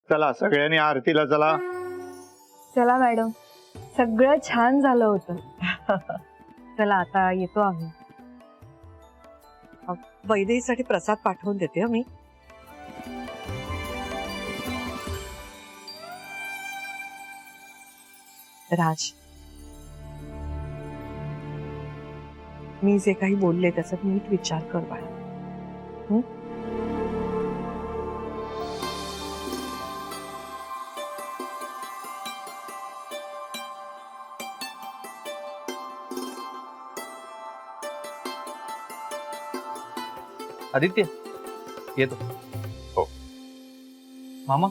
चला सगळ्यांनी आरतीला चला. चला मॅडम, सगळं छान झालं होतं. चला आता येतो आम्ही. वैदेहीसाठी प्रसाद पाठवून देते मी. राज, मी जे काही बोलले त्याचा नीट विचार कर बाळा. आदित्य येतो. हो. मामा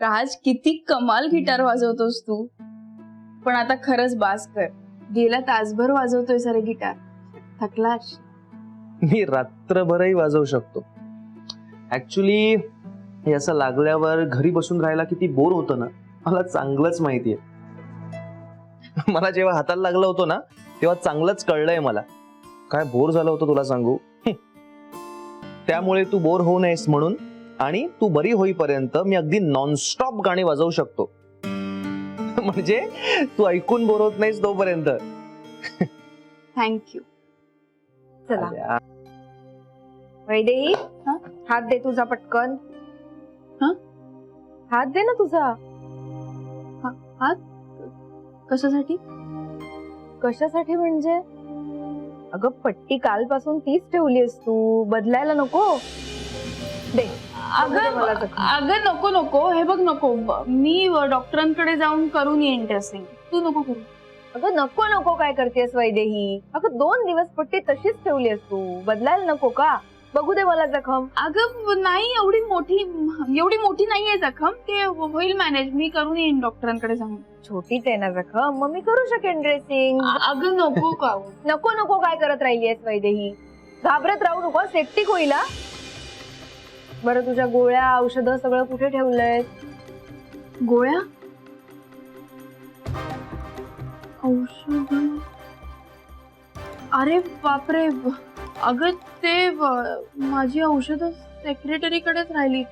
राज, किती कमाल गिटार वाजवतोस तू. पण आता खरंच बास कर. गेला तासभर वाजवतोय सारे गिटार. थकलास? मी रात्रभरही वाजवू शकतो. ऍक्च्युली हे असं लागल्यावर घरी बसून राहायला किती बोर होतं ना, मला चांगलंच माहितीये. मला जेव्हा हाताला लागलं होतं ना तेव्हा चांगलंच कळलंय मला काय बोर झालं होतं तुला सांगू. त्यामुळे तू बोर होऊ नयेस म्हणून आणि तू बरी होईपर्यंत मी अगदी नॉनस्टॉप गाणी वाजवू शकतो. म्हणजे तू ऐकून बोर होत नाहीस तोपर्यंत. थँक्यू. चला वैदेही, हात दे तुझा पटकन. हात दे ना तुझा. हात कशासाठी? कशासाठी म्हणजे? अगं पट्टी कालपासून तीच ठेवलीस तू, बदलायला नको. दे. अगं नको नको, हे बघ नको. मी डॉक्टरांकडे जाऊन करून येईन ड्रेसिंग. तू नको करू. अगं नको नको काय करतेस वैदेही? अगं 2 दिवस पट्टी तशीच ठेवलीस तू, बदलायला नको का? बघू दे मला जखम. अगं नाही, एवढी मोठी नाहीये जखम. ते होईल मॅनेज. मी करून येईन डॉक्टरांकडे जाऊन. छोटीच आहे ना जखम, मग मी करू शकेन ड्रेसिंग. अगं नको का. नको नको काय करत राहिलीयस वैदेही? घाबरत राहू नको, सेफ्टी होईल. बरं तुझ्या गोळ्या औषधं सगळं कुठे ठेवलंय? गोळ्या औषध? अरे बापरे. अगं ते माझी औषधं सेक्रेटरीकडेच राहिली.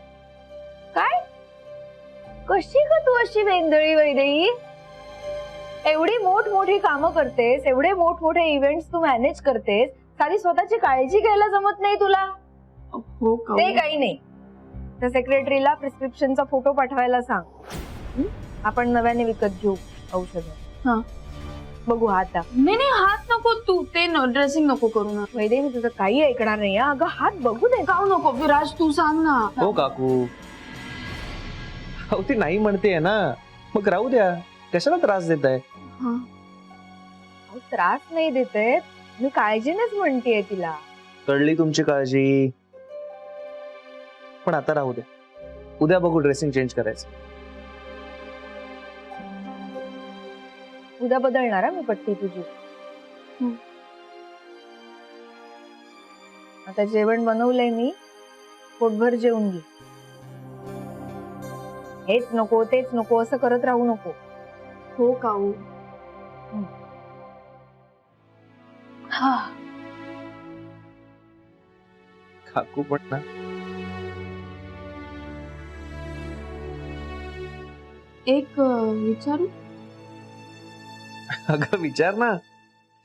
काय? कशी का तू अशी वेंदळी वैदेही? एवढी मोठी कामं करतेस, एवढे मोठमोठे इव्हेंट्स तू मॅनेज करतेस, साधी स्वतःची काळजी घ्यायला जमत नाही तुला? हो का? ते काही नाही. त्या सेक्रेटरीला प्रिस्क्रिप्शनचा फोटो पाठवायला सांग. आपण नव्याने विकत घेऊ औषध. बघू हात. नाही हात नको. तू ते ड्रेसिंग नको करू ना. वैदेही, मी तुझं काही ऐकणार नाही. अगं हात बघू दे. काऊ नको. विराज तू सांग ना. हो काकू, ती नाही म्हणते ना, मग राहू द्या. कशाला त्रास देत आहे? त्रास नाही देते, मी काळजीनेच म्हणतेय तिला. कळली तुमची काळजी, पण आता राहू द्या. उद्या बघू ड्रेसिंग चेंज करायचं. उद्या बदलणार मी पट्टी तुझी. आता जेवण बनवलंय मी, पोटभर जेवून घे. हेच नको तेच नको असं करत राहू नको. हो काऊ. काकू पण ना, एक विचारू? अगं विचार ना.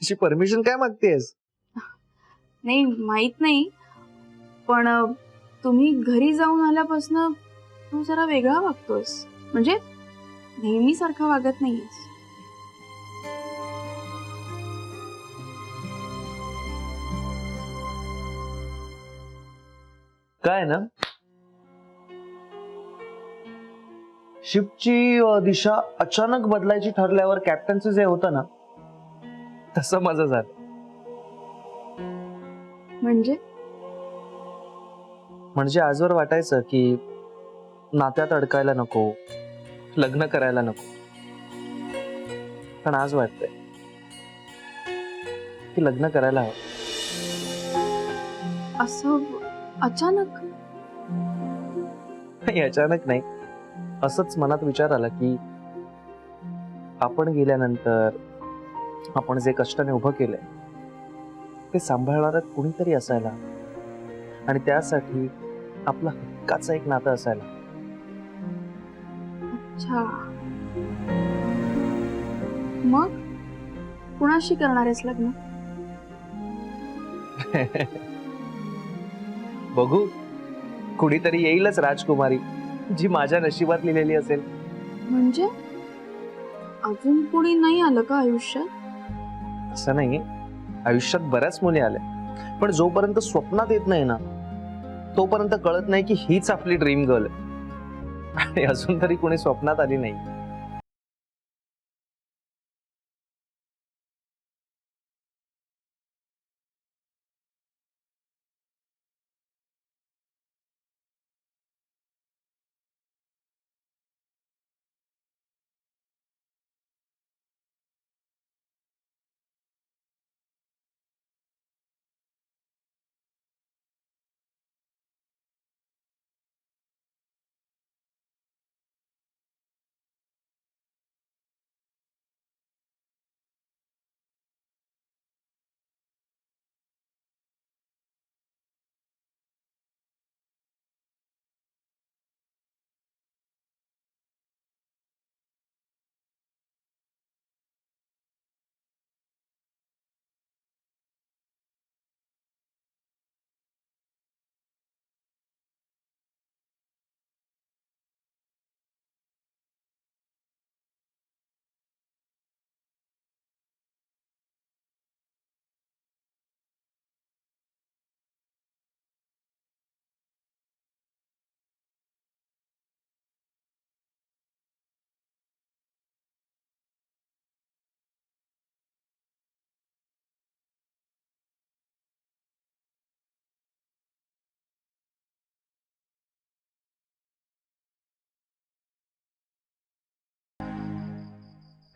अशी परमिशन काय मागतेस? नाही माहित नाही, पण तुम्ही घरी जाऊन आल्यापासून तू जरा वेगळा वागतोयस. म्हणजे नेहमी सारखा वागत नाहीयेस. काय ना, शिपची दिशा अचानक बदलायची ठरल्यावर कॅप्टनचं जे होतं ना, तसं माझं झालं. म्हणजे आजवर वाटायचं की नात्यात अडकायला नको, लग्न करायला नको. पण आज वाटतंय की लग्न करायला हवं. असं अचानक? नाही, अचानक नाही. असंच मनात विचार आला की आपण गेल्यानंतर आपण जे कष्टाने उभं केलंय ते सांभाळणारं कुणीतरी असायला, आणि त्यासाठी आपलं हक्काचं एक नातं असायला. अच्छा, मग कुणाशी करणार आहेस लग्न? बघू, कुणीतरी येईलच राजकुमारी, जी माझ्या नशिबात लिहिलेली असेल. म्हणजे अजून कोणी नाही आलं का आयुष्यात? असं नाही, आयुष्यात बऱ्याच मुली आल्या, पण जोपर्यंत स्वप्नात येत नाही ना, तोपर्यंत कळत नाही की हीच आपली ड्रीम गर्ल आहे. आणि अजून तरी कोणी स्वप्नात आली नाही.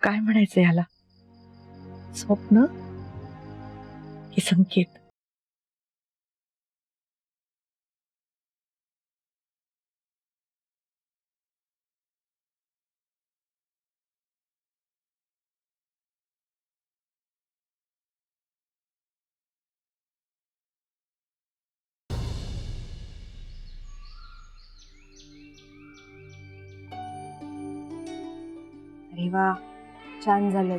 काय म्हणायचं ह्याला? स्वप्न की संकेत? अरे वा, छान झालं.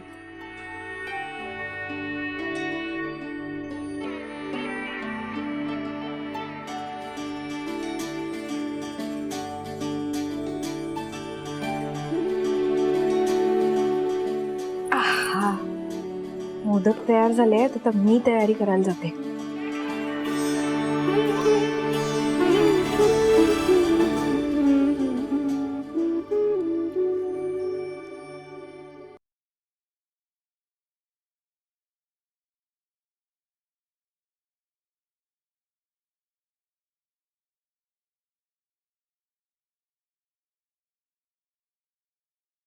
मोदक तयार झाले, आता मी तयारी करायला जाते.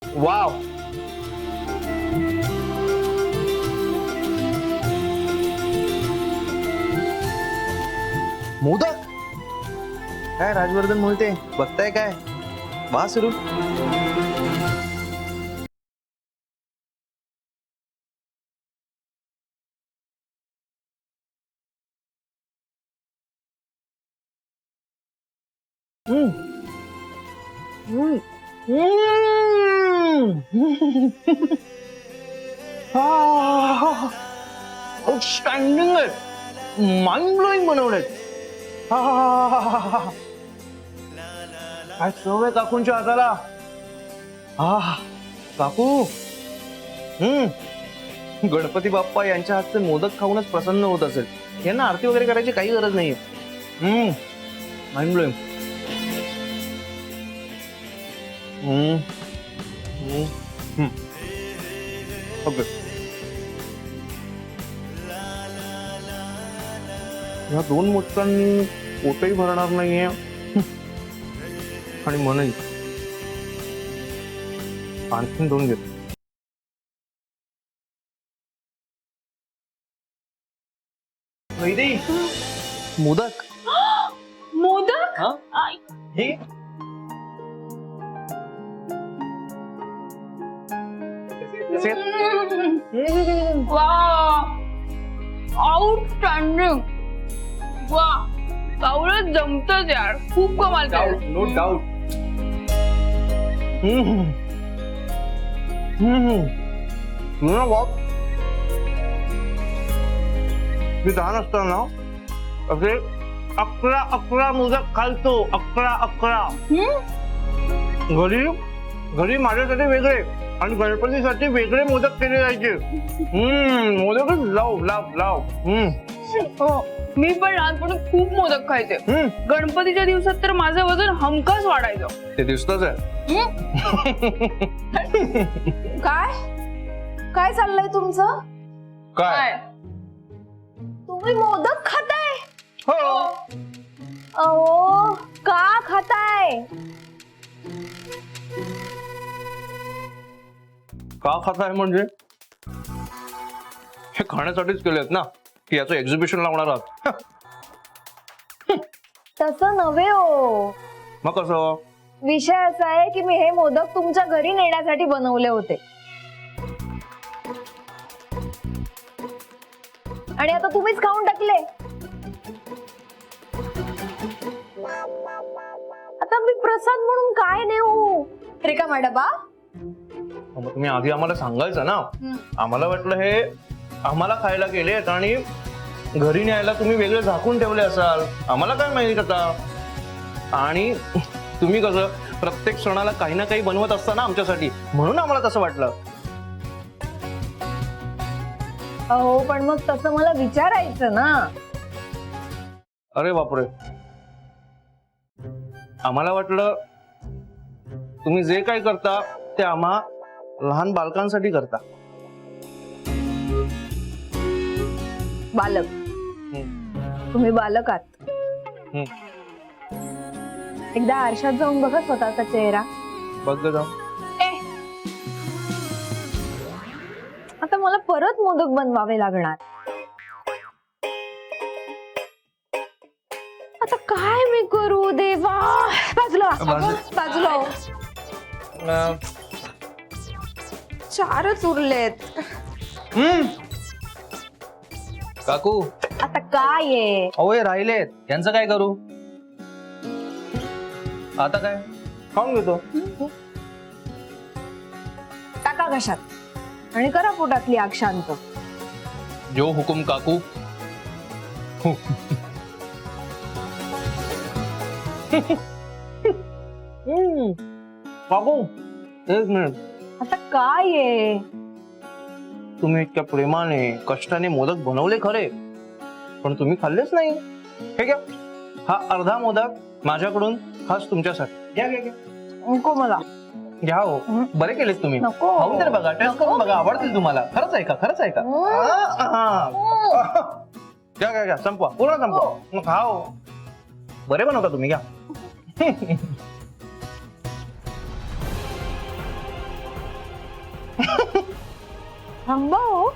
वाव, मोदक काय राजवर्धन मोहिते, बघताय काय? वा सुरू. आउटस्टँडिंग आहे, माइंड ब्लोईंग बनवलेत. काय चव आहे काकूंच्या हाताला. काकू, गणपती बाप्पा यांच्या हातचे मोदक खाऊनच प्रसन्न होत असेल. यांना आरती वगैरे करायची काही गरज नाहीये. Mind blowing. ओके. या 2 मोदकांनी पोटही भरणार नाहीये आणि मनही. आणखीन 2 घेतो. वैदेही, मोदक. मोदक हा? आई. हे कसे आहेत? वा आउटस्टँडिंग. वा कावळं जमतच यार, खूप कमाल डाऊट, केलं. No doubt. मी लहान असताना असे 11 मोदक खालतो. 11. घरी माझ्यासाठी वेगळे आणि गणपतीसाठी वेगळे मोदक केले जायचे. मोदकच लाव. हो, मी पण लहानपणी खूप मोदक खायचे. गणपतीच्या दिवसात तर माझं वजन हमखास वाढायचं. ते दिसतच आहे. काय चाललंय तुमचं? काय? तुम्ही मोदक खाताय? हो. अहो, का खाताय? का खाताय म्हणजे हे खाण्यासाठीच केलेत ना, की याचं एक्झिबिशन लावणार आहात. तसं नव्हे हो. मग कसं? विषय असा आहे की मी हे मोदक तुमच्या घरी नेण्यासाठी बनवले होते आणि आता तुम्हीच खाऊन टाकले. आता मी प्रसाद म्हणून काय नेऊ? रिकामा डबा? मग तुम्ही आधी आम्हाला सांगायचं ना. आम्हाला वाटलं हे आम्हाला खायला गेलेत आणि घरी न्यायला तुम्ही वेगळे झाकून ठेवले असाल. आम्हाला काय माहिती आता. आणि तुम्ही कसं प्रत्येक सणाला काही ना काही बनवत असता ना आमच्यासाठी, म्हणून आम्हाला तसं वाटलं. अहो पण मग तसं मला विचारायचं ना. अरे बापरे, आम्हाला वाटलं तुम्ही जे काय करता ते आम्हा लहान बालकांसाठी करता. बालक? तुम्ही बालक आहात. एकदा आरशात जाऊन बघा स्वतःचा चेहरा. बघ जाऊ. आता मला परत मोदक बनवावे लागणार. आता काय मी करू देवा? बाजूला बाजूला. 4च उरलेत. काकू, आता काय आहे? अहो हे राहिलेत, यांचं काय करू? आता काय खाऊन घेतो. टाका कशात आणि करा पोटातली आग शांत. जो हुकुम काकू. काकू एक मिनिट. आता काय आहे? तुम्ही इतक्या प्रेमाने कष्टाने मोदक बनवले खरे, पण तुम्ही खाल्लेच नाही. हे घ्या, हा अर्धा मोदक माझ्याकडून खास तुमच्यासाठी. घ्या घ्या घ्या. नको मला. घ्या हो, बरे केलेत तुम्ही. नको. खाऊन तर बघा, टेस्ट करून बघा, आवडतील तुम्हाला. खरंच आहे का? खरंच आहे का? घ्या घ्या घ्या, संपवा, पूर्ण संपवा. मग खा हो. बरे बनवता तुम्ही, घ्या. थांबा हो.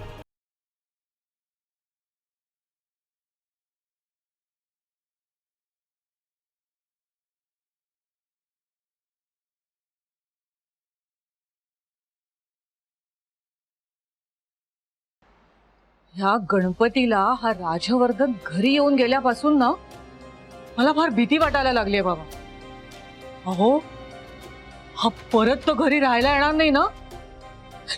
ह्या गणपतीला हा राजवर्धन घरी येऊन गेल्यापासून ना मला फार भीती वाटायला लागली बाबा. अहो हा परत तो घरी राहायला येणार नाही ना?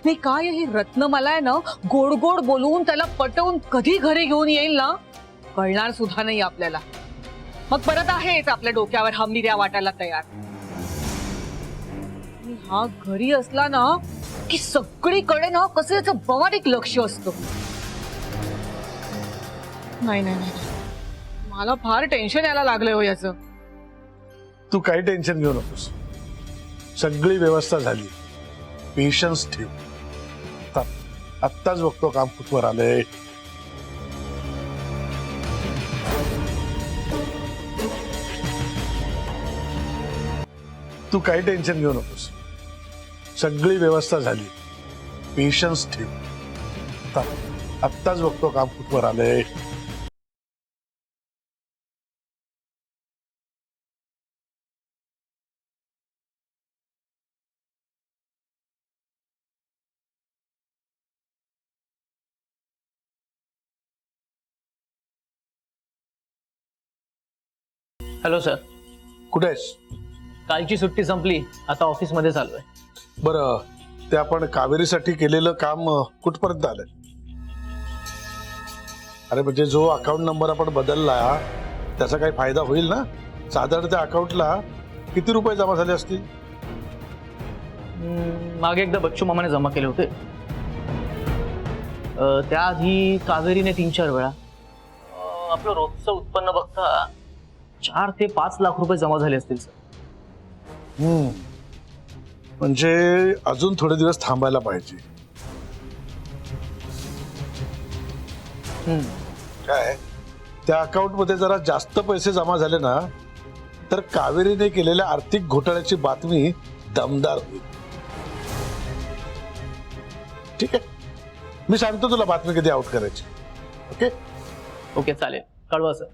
नाही काय ही रत्नमाला आहे ना, गोड गोड बोलवून त्याला पटवून कधी घरी घेऊन येईल ना कळणार सुद्धा नाही आपल्याला. मग परत आहेच आपल्या डोक्यावर हमनिऱ्या वाटायला तयार. हा घरी असला ना की सगळीकडे ना कसं याचं बारीक लक्ष असतं. नाही नाही नाही, मला फार टेन्शन यायला लागलंय हो याचं. तू काही टेन्शन घेऊ नकोस. सगळी व्यवस्था झाली. पेशन्स ठेव. आत्ताच बघतो काम कुठवर आलंय. तू काही टेन्शन घेऊ नकोस. सगळी व्यवस्था झाली. पेशन्स ठेव. आत्ताच बघतो काम कुठवर आलंय. हॅलो सर, कुठे आहेस? कालची सुट्टी संपली, आता ऑफिसमध्ये चालू आहे. बरं, ते आपण कावेरीसाठी केलेलं काम कुठपर्यंत आलंय? अरे म्हणजे जो अकाउंट नंबर आपण बदलला त्याचा काही फायदा होईल ना? साधारण त्या अकाउंटला किती रुपये जमा झाले असतील? मागे एकदा बच्चू मामाने जमा केले होते. त्याआधी कावेरीने 3-4 वेळा. आपलं रोजचं उत्पन्न बघता 4 ते 5 लाख रुपये जमा झाले असतील सर. म्हणजे अजून थोडे दिवस थांबायला पाहिजे. काय त्या अकाउंट मध्ये जरा जास्त पैसे जमा झाले ना तर कावेरीने केलेल्या आर्थिक घोटाळ्याची बातमी दमदार होईल. ठीक आहे, मी सांगतो तुला बातमी कधी आउट करायची. ओके ओके, चालेल, कळवा सर.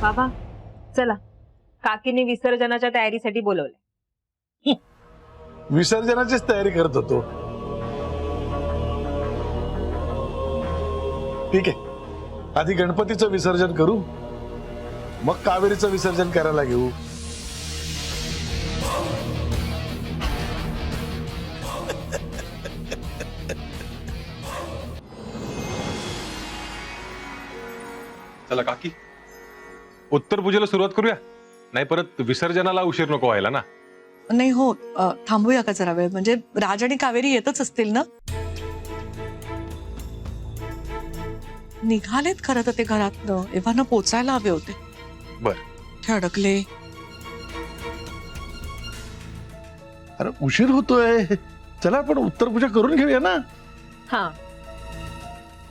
बाबा चला, काकीने विसर्जनाच्या तयारीसाठी बोलवले. विसर्जनाचीच तयारी करत होतो. ठीक आहे, आधी गणपतीचं विसर्जन करू, मग कावेरीचं विसर्जन करायला घेऊ. चला काकी, उत्तर पूजेला सुरुवात करूया. नाही परत विसर्जनाला उशीर नको व्हायला ना. नाही हो, थांबूया का जरा वेळ? म्हणजे राज आणि कावेरी येतच असतील ना? निघालेत खरं तर ते घरातनं, एव्हाना पोचायला हवे होते. बर, ते अडकले. अरे उशीर होतोय, चला आपण उत्तर पूजा करून घेऊया ना. हा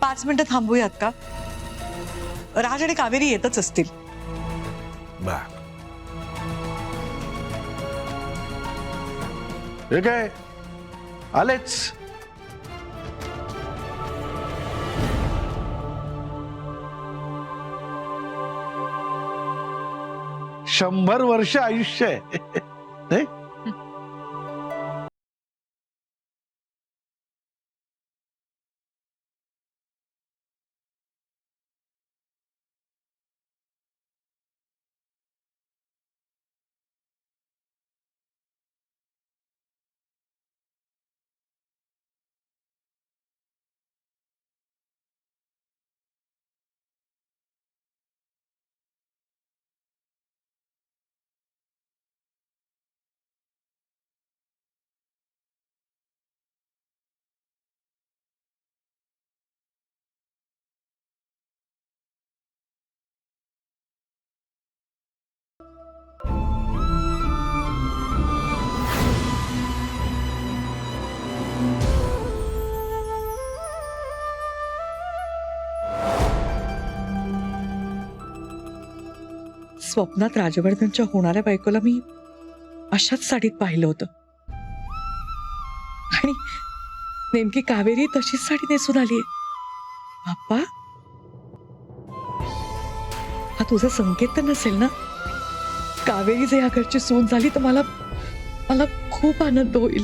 5 मिनिटं थांबूयात का? राज आणि कावेरी येतच असतील. हे काय आलेच. शंभर वर्ष आयुष्य आहे. नाही? स्वप्नात राजवर्धनच्या होणाऱ्या बायकोला मी अशाच साडीत पाहिलं होतं आणि नेमकी कावेरी तशीच साडी नेसून आलीये. बाप्पा, हा तुझा संकेत तर नसेल ना? कावेरी जर या घरची सून झाली तर मला खूप आनंद होईल.